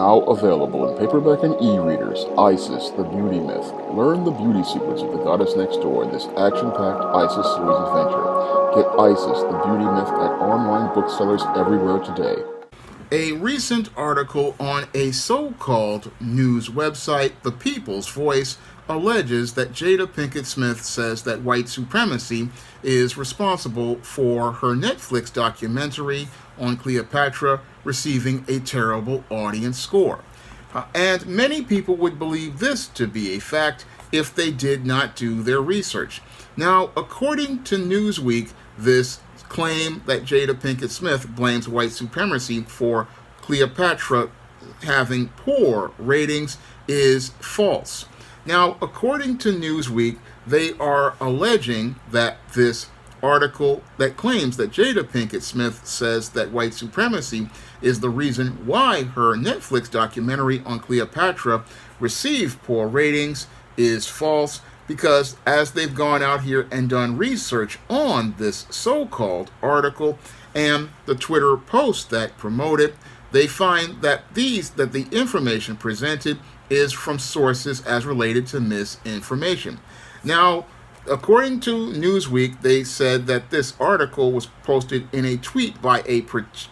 Now available in paperback and e-readers, Isis, the Beauty Myth. Learn the beauty secrets of the goddess next door in this action-packed Isis series adventure. Get Isis, the Beauty Myth at online booksellers everywhere today. A recent article on a so-called news website, The People's Voice, alleges that Jada Pinkett Smith says that white supremacy is responsible for her Netflix documentary on Cleopatra receiving a terrible audience score. And many people would believe this to be a fact if they did not do their research. Now, according to Newsweek, this claim that Jada Pinkett Smith blames white supremacy for Cleopatra having poor ratings is false. Now, according to Newsweek, they are alleging that this article that claims that Jada Pinkett Smith says that white supremacy is the reason why her Netflix documentary on Cleopatra received poor ratings is false, because as they've gone out here and done research on this so-called article and the Twitter post that promote it, they find that the information presented is from sources as related to misinformation. Now, according to Newsweek, they said that this article was posted in a tweet by a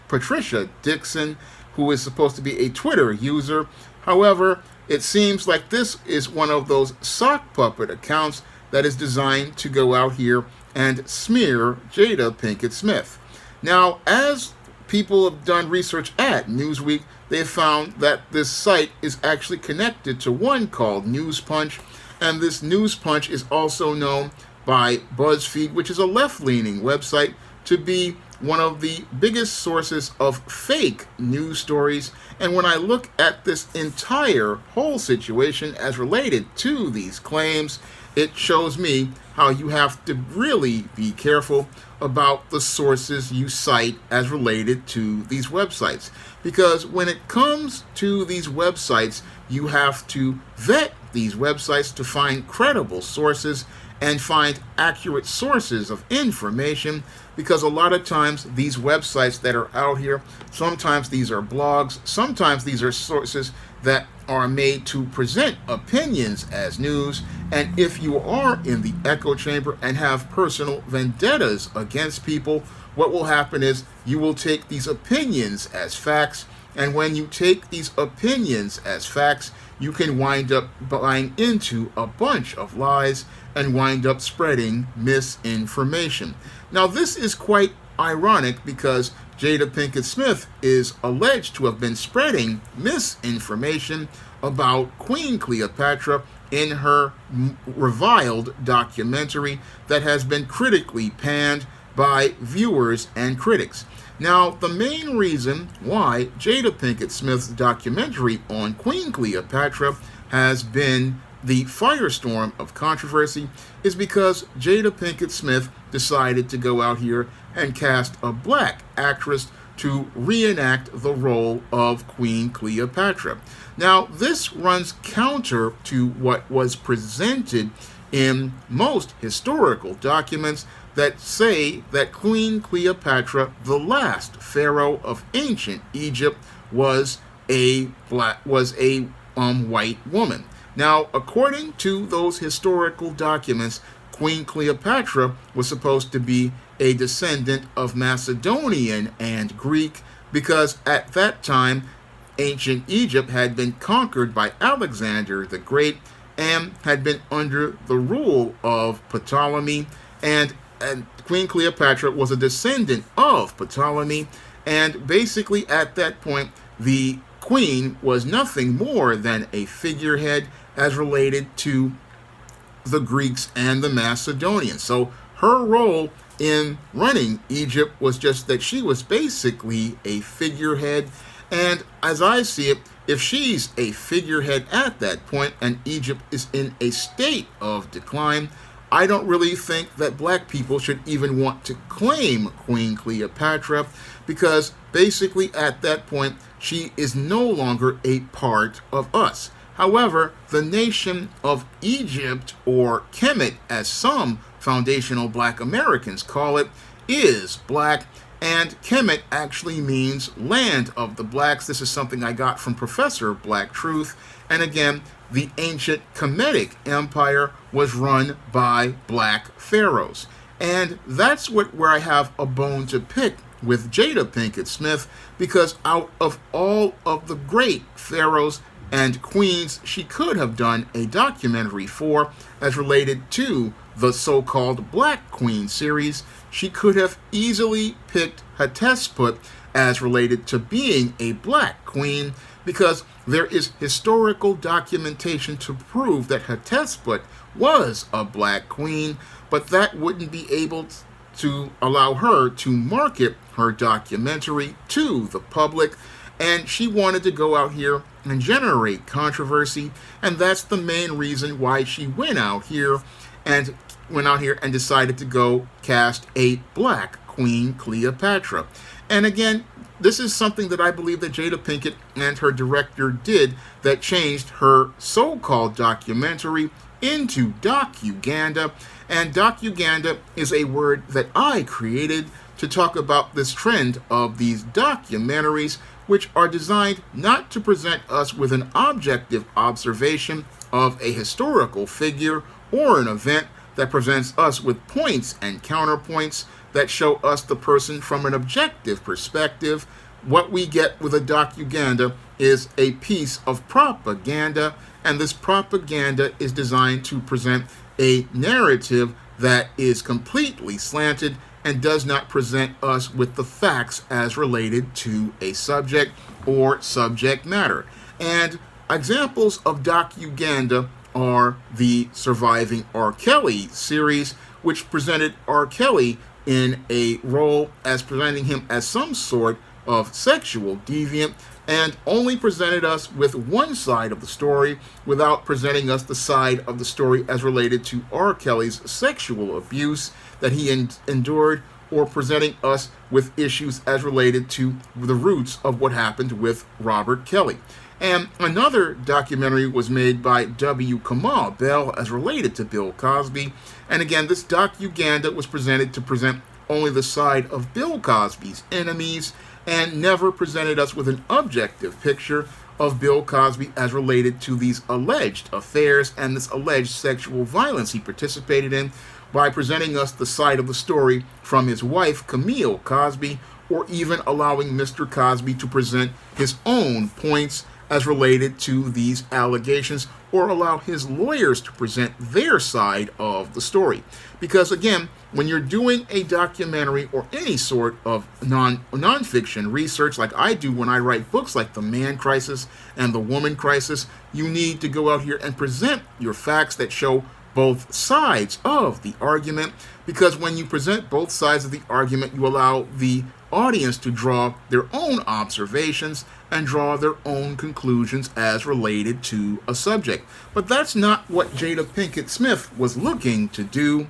Patricia Dixon, who is supposed to be a Twitter user. However, it seems like this is one of those sock puppet accounts that is designed to go out here and smear Jada Pinkett Smith. Now, as people have done research at Newsweek, they found that this site is actually connected to one called News Punch, and this News Punch is also known by BuzzFeed, which is a left-leaning website, to be one of the biggest sources of fake news stories. And when I look at this entire whole situation as related to these claims, it shows me how you have to really be careful about the sources you cite as related to these websites. Because when it comes to these websites, you have to vet these websites to find credible sources and find accurate sources of information, because a lot of times these websites that are out here, sometimes these are blogs, sometimes these are sources that are made to present opinions as news. And if you are in the echo chamber and have personal vendettas against people, what will happen is you will take these opinions as facts. And when you take these opinions as facts, you can wind up buying into a bunch of lies and wind up spreading misinformation. Now, this is quite ironic because Jada Pinkett Smith is alleged to have been spreading misinformation about Queen Cleopatra in her reviled documentary that has been critically panned by viewers and critics. Now, the main reason why Jada Pinkett Smith's documentary on Queen Cleopatra has been the firestorm of controversy is because Jada Pinkett Smith decided to go out here and cast a black actress to reenact the role of Queen Cleopatra. Now, this runs counter to what was presented in most historical documents that say that Queen Cleopatra, the last pharaoh of ancient Egypt, was a white woman. Now, according to those historical documents, Queen Cleopatra was supposed to be a descendant of Macedonian and Greek, because at that time, ancient Egypt had been conquered by Alexander the Great and had been under the rule of Ptolemy, and Queen Cleopatra was a descendant of Ptolemy, and basically at that point, the queen was nothing more than a figurehead as related to the Greeks and the Macedonians. So her role in running Egypt was just that she was basically a figurehead. And as I see it, if she's a figurehead at that point and Egypt is in a state of decline, I don't really think that black people should even want to claim Queen Cleopatra, because basically at that point, she is no longer a part of us. However, the nation of Egypt, or Kemet as some foundational black Americans call it, is black, And Kemet actually means land of the blacks. This is something I got from Professor Black Truth. And again, the ancient Kemetic Empire was run by black pharaohs. And that's where I have a bone to pick with Jada Pinkett Smith, because out of all of the great pharaohs and queens she could have done a documentary for as related to the so-called Black Queen series, she could have easily picked Hatshepsut as related to being a black queen, because there is historical documentation to prove that Hatshepsut was a black queen, but that wouldn't be able to allow her to market her documentary to the public. And she wanted to go out here and generate controversy, and that's the main reason why she went out here and decided to go cast a black Queen Cleopatra. And again, this is something that I believe that Jada Pinkett and her director did that changed her so-called documentary into docuganda. And docuganda is a word that I created to talk about this trend of these documentaries, which are designed not to present us with an objective observation of a historical figure or an event that presents us with points and counterpoints that show us the person from an objective perspective. What we get with a docuganda is a piece of propaganda, and this propaganda is designed to present a narrative that is completely slanted and does not present us with the facts as related to a subject or subject matter. And examples of docuganda are the Surviving R. Kelly series, which presented R. Kelly in a role as presenting him as some sort of sexual deviant, and only presented us with one side of the story without presenting us the side of the story as related to R. Kelly's sexual abuse that he endured, or presenting us with issues as related to the roots of what happened with Robert Kelly. And another documentary was made by W. Kamau Bell as related to Bill Cosby. And again, this docuganda was presented to present only the side of Bill Cosby's enemies, and never presented us with an objective picture of Bill Cosby as related to these alleged affairs and this alleged sexual violence he participated in, by presenting us the side of the story from his wife, Camille Cosby, or even allowing Mr. Cosby to present his own points as related to these allegations, or allow his lawyers to present their side of the story. Because again, when you're doing a documentary or any sort of nonfiction research like I do when I write books like The Man Crisis and The Woman Crisis, you need to go out here and present your facts that show both sides of the argument, because when you present both sides of the argument, you allow the audience to draw their own observations and draw their own conclusions as related to a subject. But that's not what Jada Pinkett Smith was looking to do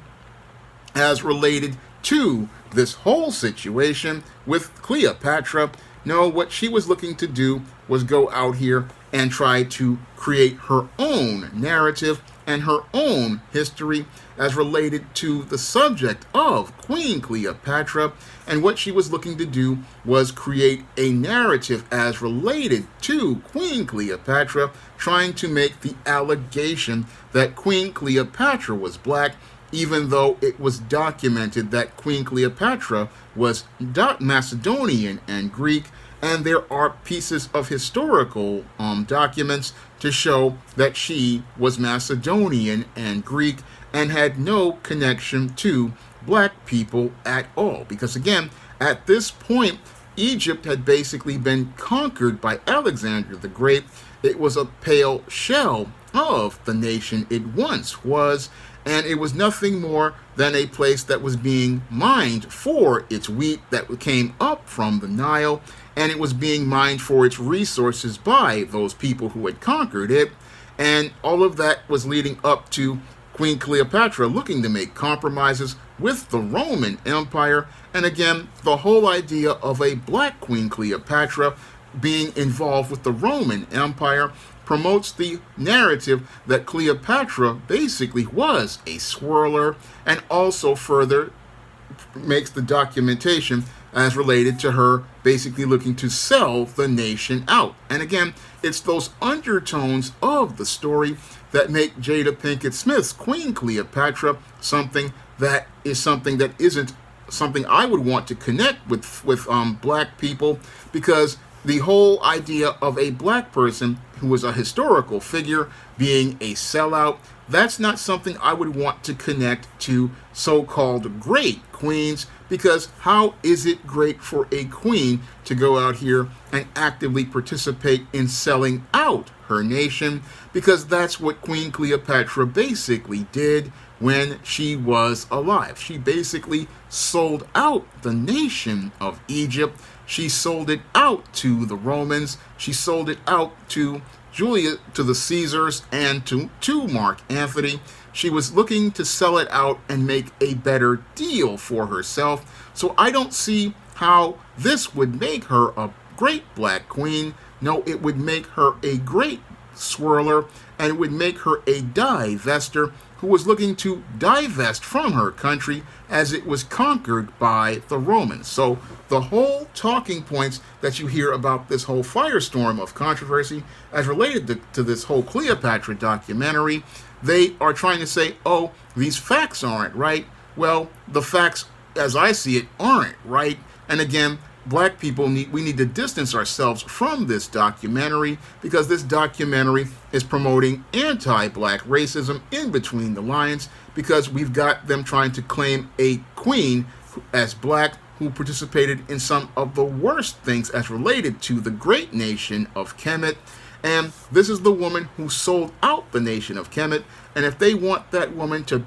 as related to this whole situation with Cleopatra. No, what she was looking to do was go out here and try to create her own narrative and her own history as related to the subject of Queen Cleopatra. And what she was looking to do was create a narrative as related to Queen Cleopatra, trying to make the allegation that Queen Cleopatra was black, even though it was documented that Queen Cleopatra was Macedonian and Greek. And there are pieces of historical documents to show that she was Macedonian and Greek and had no connection to black people at all. Because again, at this point, Egypt had basically been conquered by Alexander the Great. It was a pale shell of the nation it once was, and it was nothing more than a place that was being mined for its wheat that came up from the Nile, and it was being mined for its resources by those people who had conquered it. And all of that was leading up to Queen Cleopatra looking to make compromises with the Roman Empire. And again, the whole idea of a black Queen Cleopatra being involved with the Roman Empire promotes the narrative that Cleopatra basically was a swirler, and also further makes the documentation as related to her basically looking to sell the nation out. And again, it's those undertones of the story that make Jada Pinkett Smith's Queen Cleopatra something that isn't something I would want to connect with black people, because the whole idea of a black person who was a historical figure being a sellout, that's not something I would want to connect to so-called great queens, because how is it great for a queen to go out here and actively participate in selling out her nation? Because that's what Queen Cleopatra basically did when she was alive. She basically sold out the nation of Egypt. She sold it out to the Romans. She sold it out to the Caesars, and to Mark Antony. She was looking to sell it out and make a better deal for herself. So I don't see how this would make her a great black queen. No, it would make her a great swirler, and it would make her a divester who was looking to divest from her country as it was conquered by the Romans. So the whole talking points that you hear about this whole firestorm of controversy as related to this whole Cleopatra documentary, they are trying to say, oh, these facts aren't right. Well, the facts, as I see it, aren't right. And again, black people we need to distance ourselves from this documentary, because this documentary is promoting anti-black racism in between the lines, because we've got them trying to claim a queen as black who participated in some of the worst things as related to the great nation of Kemet. And this is the woman who sold out the nation of Kemet. And if they want that woman to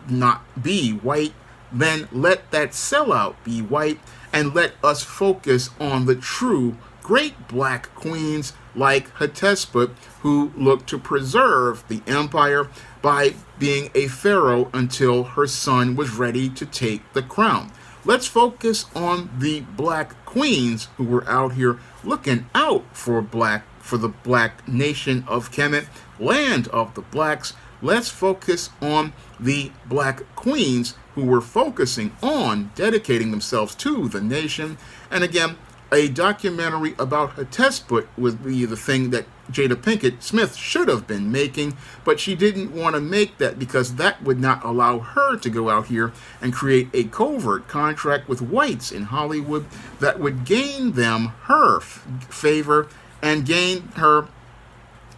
not be white, then let that sellout be white, and let us focus on the true great black queens like Hatshepsut, who looked to preserve the empire by being a pharaoh until her son was ready to take the crown. Let's focus on the black queens who were out here looking out for the black nation of Kemet, land of the blacks. Let's focus on the black queens who were focusing on dedicating themselves to the nation. And again, a documentary about Hatshepsut would be the thing that Jada Pinkett Smith should have been making, but she didn't want to make that because that would not allow her to go out here and create a covert contract with whites in Hollywood that would gain them her favor and gain her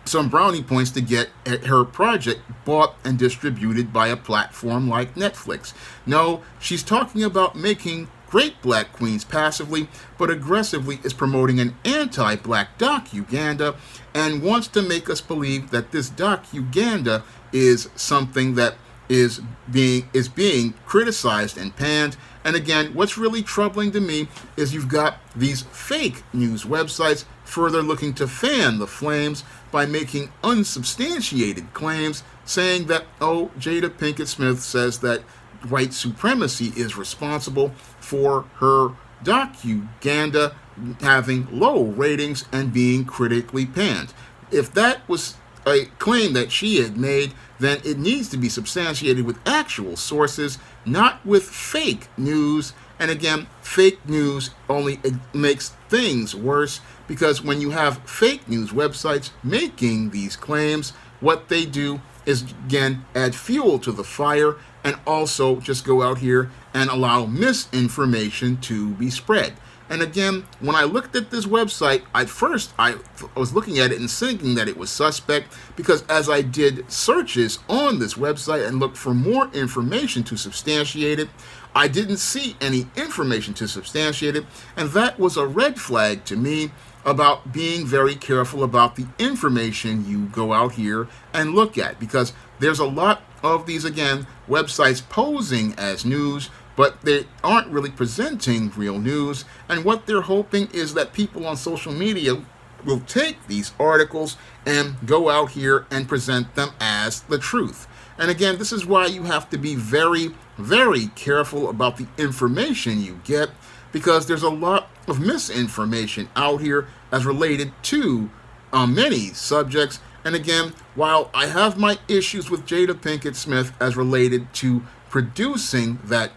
some brownie points to get her project bought and distributed by a platform like Netflix. No, she's talking about making great black queens passively, but aggressively is promoting an anti-black doc-Uganda and wants to make us believe that this doc-Uganda is something that is being criticized and panned. And again, what's really troubling to me is you've got these fake news websites further looking to fan the flames by making unsubstantiated claims, saying that, oh, Jada Pinkett Smith says that white supremacy is responsible for her doc-Uganda having low ratings and being critically panned. If that was a claim that she had made, then it needs to be substantiated with actual sources, not with fake news. And again, fake news only makes things worse, because when you have fake news websites making these claims, what they do is, again, add fuel to the fire and also just go out here and allow misinformation to be spread. And again, when I looked at this website, at first I was looking at it and thinking that it was suspect, because as I did searches on this website and looked for more information to substantiate it, I didn't see any information to substantiate it, and that was a red flag to me about being very careful about the information you go out here and look at, because there's a lot of these, again, websites posing as news, but they aren't really presenting real news. And what they're hoping is that people on social media will take these articles and go out here and present them as the truth. And again, this is why you have to be very, very careful about the information you get, because there's a lot of misinformation out here as related to many subjects. And again, while I have my issues with Jada Pinkett Smith as related to producing that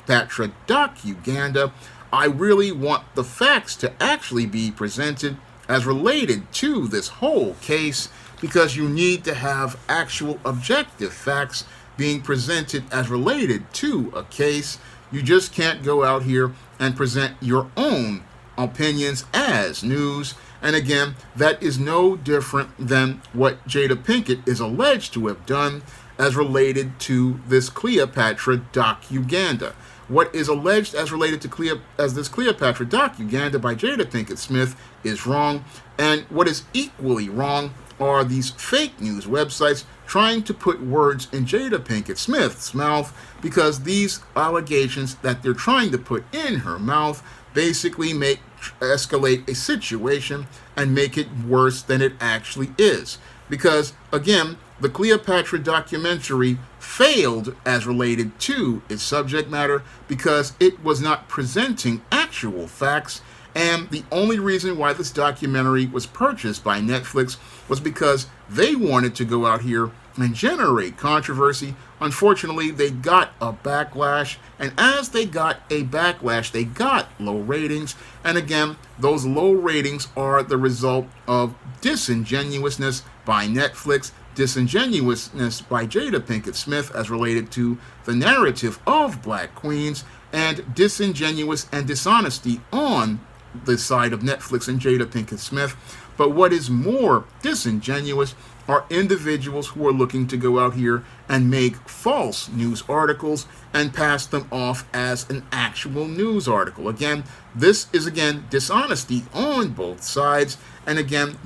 Cleopatra docu-Uganda, I really want the facts to actually be presented as related to this whole case, because you need to have actual objective facts being presented as related to a case. You just can't go out here and present your own opinions as news. And again, that is no different than what Jada Pinkett is alleged to have done as related to this Cleopatra docu-Uganda. What is alleged as related to this Cleopatra docu-Uganda by Jada Pinkett Smith is wrong, and what is equally wrong are these fake news websites trying to put words in Jada Pinkett Smith's mouth, because these allegations that they're trying to put in her mouth basically escalate a situation and make it worse than it actually is. Because again, the Cleopatra documentary failed as related to its subject matter because it was not presenting actual facts. And the only reason why this documentary was purchased by Netflix was because they wanted to go out here and generate controversy. Unfortunately, they got a backlash, and as they got a backlash, they got low ratings. And again, those low ratings are the result of disingenuousness by Netflix, disingenuousness by Jada Pinkett Smith as related to the narrative of Black Queens, and disingenuous and dishonesty on the side of Netflix and Jada Pinkett Smith. But what is more disingenuous are individuals who are looking to go out here and make false news articles and pass them off as an actual news article. Again, this is dishonesty on both sides. And again,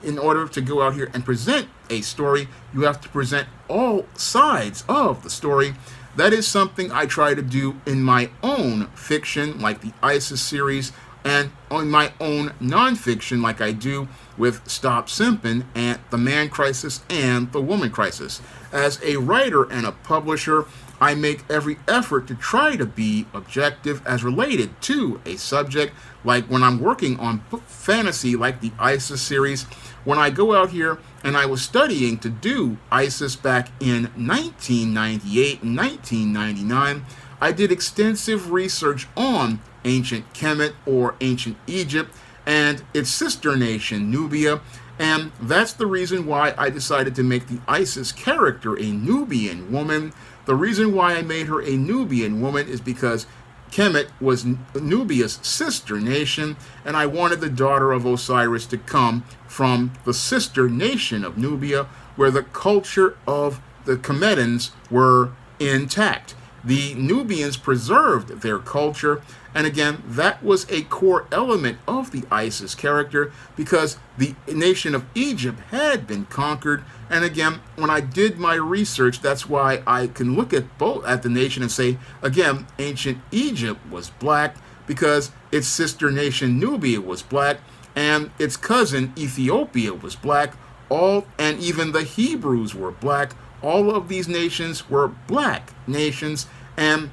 in order to go out here and present a story, you have to present all sides of the story. That is something I try to do in my own fiction, like the ISIS series, and on my own nonfiction, like I do with Stop Simpin' and The Man Crisis and The Woman Crisis. As a writer and a publisher, I make every effort to try to be objective as related to a subject. Like when I'm working on fantasy like the ISIS series, when I go out here and I was studying to do ISIS back in 1998 and 1999, I did extensive research on ancient Kemet, or ancient Egypt, and its sister nation, Nubia. And that's the reason why I decided to make the ISIS character a Nubian woman. The reason why I made her a Nubian woman is because Kemet was Nubia's sister nation, and I wanted the daughter of Osiris to come from the sister nation of Nubia, where the culture of the Kemetans were intact. The Nubians preserved their culture, and again, that was a core element of the ISIS character, because the nation of Egypt had been conquered. And again, when I did my research, that's why I can look at the nation and say, again, ancient Egypt was black because its sister nation Nubia was black, and its cousin Ethiopia was black, and even the Hebrews were black. All of these nations were black nations, and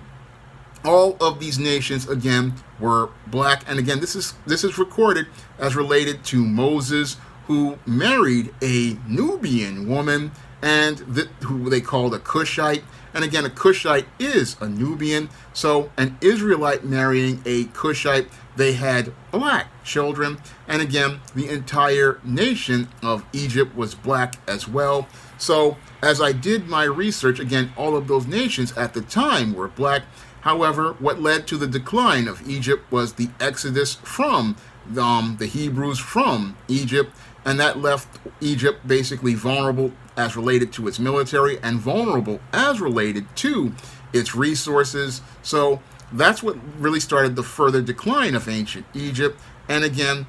all of these nations, again, were black. And again, this is recorded as related to Moses, who married a Nubian woman, and who they called a Cushite. And again, a Cushite is a Nubian. So an Israelite marrying a Cushite, they had black children. And again, the entire nation of Egypt was black as well. So as I did my research, again, all of those nations at the time were black. However, what led to the decline of Egypt was the exodus from the Hebrews from Egypt, and that left Egypt basically vulnerable as related to its military and vulnerable as related to its resources. So that's what really started the further decline of ancient Egypt. And again,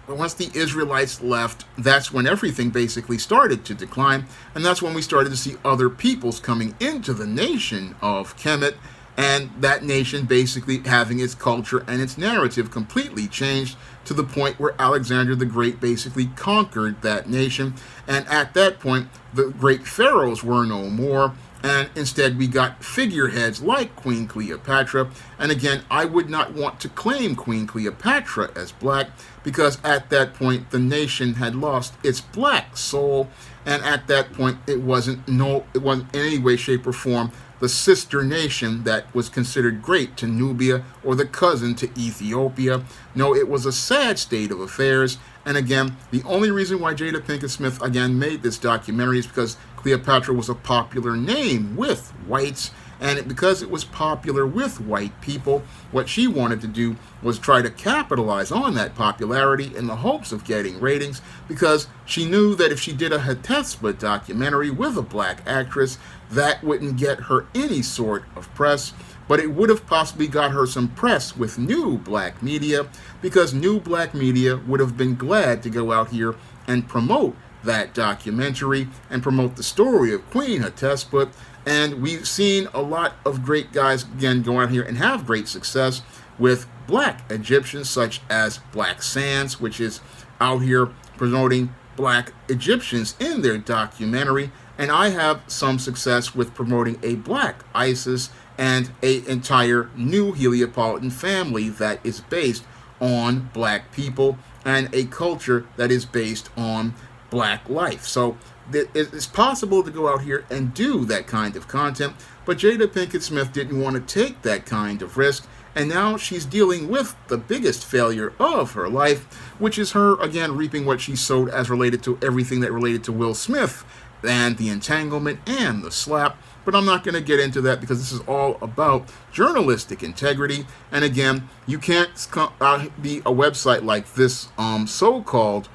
once the Israelites left, that's when everything basically started to decline, and that's when we started to see other peoples coming into the nation of Kemet, and that nation basically having its culture and its narrative completely changed to the point where Alexander the Great basically conquered that nation. And at that point, the great pharaohs were no more, and instead we got figureheads like Queen Cleopatra. And again, I would not want to claim Queen Cleopatra as black, because at that point the nation had lost its black soul, and at that point it wasn't in any way, shape, or form the sister nation that was considered great to Nubia or the cousin to Ethiopia. No, it was a sad state of affairs. And again, the only reason why Jada Pinkett Smith again made this documentary is because Cleopatra was a popular name with whites. And because it was popular with white people, what she wanted to do was try to capitalize on that popularity in the hopes of getting ratings, because she knew that if she did a Hatshepsut documentary with a black actress, that wouldn't get her any sort of press, but it would have possibly got her some press with new black media, because new black media would have been glad to go out here and promote that documentary and promote the story of Queen Hatshepsut. And we've seen a lot of great guys, again, go out here and have great success with black Egyptians, such as Black Sands, which is out here promoting black Egyptians in their documentary. And I have some success with promoting a black Isis and an entire new Heliopolitan family that is based on black people and a culture that is based on black life. So it's possible to go out here and do that kind of content, but Jada Pinkett Smith didn't want to take that kind of risk, and now she's dealing with the biggest failure of her life, which is her, again, reaping what she sowed as related to everything that related to Will Smith and the entanglement and the slap. But I'm not going to get into that because this is all about journalistic integrity. And again, you can't be a website like this so-called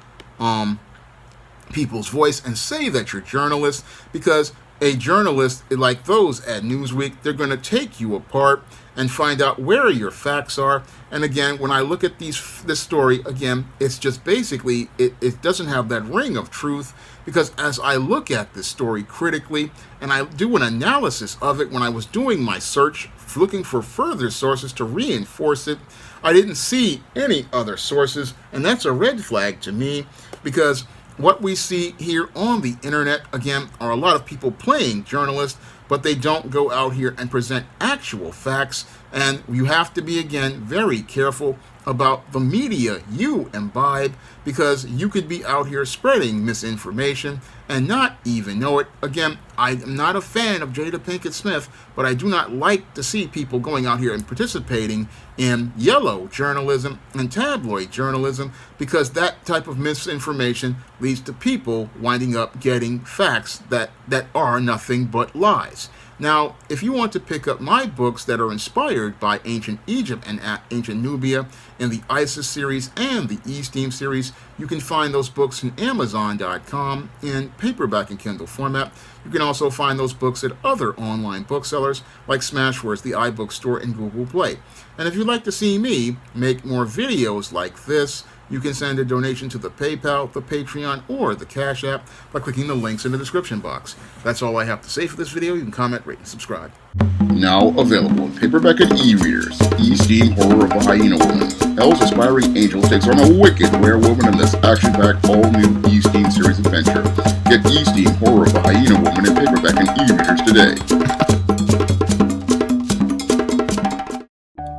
People's Voice and say that you're journalists, because a journalist like those at Newsweek, they're going to take you apart and find out where your facts are. And again, when I look at this story, again, it's just basically, it doesn't have that ring of truth, because as I look at this story critically and I do an analysis of it, when I was doing my search, looking for further sources to reinforce it, I didn't see any other sources, and that's a red flag to me, because what we see here on the internet, again, are a lot of people playing journalists, but they don't go out here and present actual facts. And you have to be, again, very careful about the media you imbibe, because you could be out here spreading misinformation and not even know it. Again, I am not a fan of Jada Pinkett Smith, but I do not like to see people going out here and participating in yellow journalism and tabloid journalism, because that type of misinformation leads to people winding up getting facts that are nothing but lies. Now, if you want to pick up my books that are inspired by ancient Egypt and ancient Nubia in the Isis series and the E-Steam series, you can find those books in Amazon.com in paperback and Kindle format. You can also find those books at other online booksellers like Smashwords, the iBook Store, and Google Play. And if you'd like to see me make more videos like this, you can send a donation to the PayPal, the Patreon, or the Cash App by clicking the links in the description box. That's all I have to say for this video. You can comment, rate, and subscribe. Now available in paperback and e-readers, E-Steam Horror of a Hyena Woman. Hell's Aspiring Angel takes on a wicked werewolf in this action-packed all-new E-Steam series adventure. Get E-Steam Horror of a Hyena Woman in paperback and e-readers today.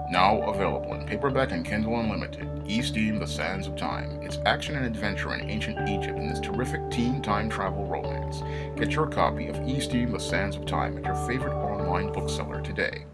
Now available in paperback and Kindle Unlimited, E-Steam The Sands of Time. It's action and adventure in ancient Egypt in this terrific teen time travel romance. Get your copy of E-Steam The Sands of Time at your favorite online bookseller today.